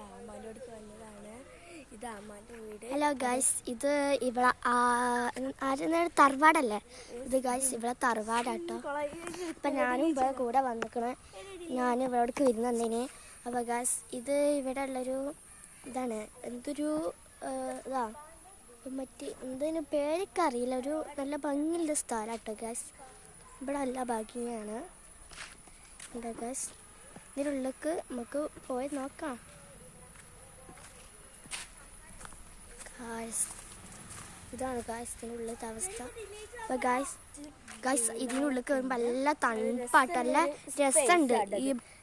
അമ്മാൻ്റെ വന്നതാണ്. ഇത് അമ്മാൻ്റെ വീട്. ഹലോ ഗൈസ്, ഇത് ഇവിടെ തറവാടല്ലേ ഇത് ഗൈസ്? ഇവിടെ തറവാടാട്ടോ. അപ്പം ഞാനും ഇവിടെ കൂടെ വന്നിക്കണേ. ഞാൻ ഇവിടേക്ക് വരുന്നതിന്. അപ്പോൾ ഗൈസ് ഇത് ഇവിടെ ഉള്ളൊരു ഇതാണ്. എന്തൊരു ഇതാ മറ്റേ എന്തിന് പേരൊക്കെ അറിയില്ല. ഒരു നല്ല ഭംഗിയുള്ള സ്ഥലം കേട്ടോ ഗൈസ്. ഇവിടെ നല്ല ഭംഗിയാണ് എന്താ ഗൈസ്. ഇതിനുള്ളിലേക്ക് നമുക്ക് പോയി നോക്കാം. ഇതാണ് ഗൈസ് ഇതിനുള്ളിലത്തെ അവസ്ഥ. അപ്പോൾ ഗൈസ് ഇതിനുള്ളിൽ കയറുമ്പോൾ നല്ല തണുപ്പാട്ടോ, നല്ല രസമുണ്ട്.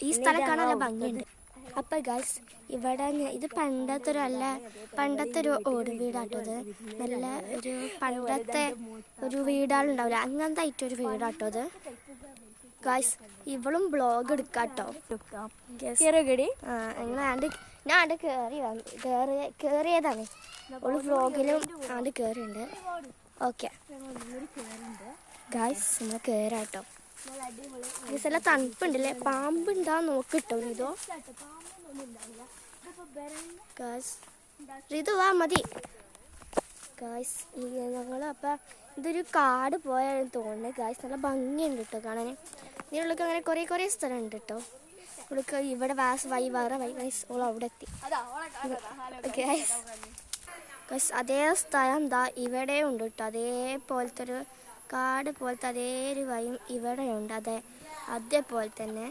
ഈ സ്ഥലം കാണാൻ നല്ല ഭംഗിയുണ്ട്. അപ്പോൾ ഗൈസ് ഇവിടെ ഇത് പണ്ടത്തെ ഒരു ഓട് വീടാട്ടോ. ഇത് നല്ല ഒരു പണ്ടത്തെ ഒരു വീടുകളുണ്ടാവില്ല, അങ്ങനത്തെ ആയിട്ടൊരു വീടാട്ടോ ഇത് ഗൈസ്. ഇവളും ബ്ലോഗ് എടുക്കാട്ടോ. ഞാൻ കയറിയതാണ്. ഓള് വ്ലോഗിലും ആണ്ട് കയറിയുണ്ട്. ഓക്കെ ഗൈസ് നമ്മൾ കയറാട്ടോ. ഗൈസ് എല്ലാം തണുപ്പുണ്ടല്ലേ, പാമ്പുണ്ടാ നോക്കിട്ടോ ഇതോ ഗൈസ്. ഇത് വാ മതി ഗൈസ്. ഞങ്ങൾ അപ്പം ഇതൊരു കാട് പോയാലും തോന്നുന്നത് ഗൈസ്. നല്ല ഭംഗിയുണ്ട് കേട്ടോ കാണാൻ. ഇതിനുള്ളിൽ അങ്ങനെ കുറേ സ്ഥലം ഉണ്ട് കേട്ടോ. ഇവിടേക്ക് ഇവിടെ വേറെ ഗൈസ് ഓൾ അവിടെ എത്തി ഗൈസ്. അതേ സ്ഥലം ദാ ഇവിടെ ഉണ്ട് കേട്ടോ. അതേപോലത്തെ ഒരു കാട് പോലത്തെ അതേ ഒരു വഴിയും ഇവിടെ ഉണ്ട്. അതേപോലെ തന്നെ